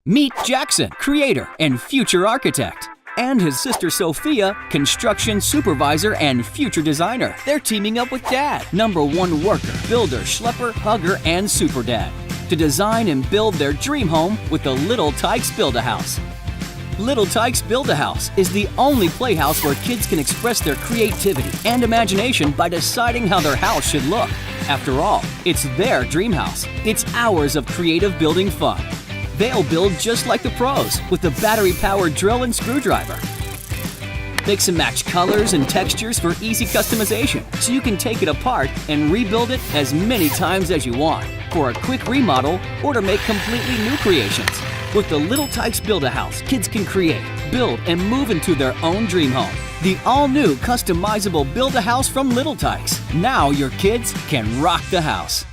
Meet Jackson, creator and future architect, and his sister Sophia, construction supervisor and future designer. They're teaming up with Dad, #1 worker, builder, schlepper, hugger, and super dad, to design and build their dream home with the Little Tikes Build-a-House. Little Tikes Build-a-House is the only playhouse where kids can express their creativity and imagination by deciding how their house should look. After all, it's their dream house. It's hours of creative building fun. They'll build just like the pros with the battery-powered drill and screwdriver. Mix and match colors and textures for easy customization, so you can take it apart and rebuild it as many times as you want for a quick remodel or to make completely new creations. With the Little Tikes Build-a-House, kids can create, build, and move into their own dream home. The all-new customizable Build-a-House from Little Tikes. Now your kids can rock the house.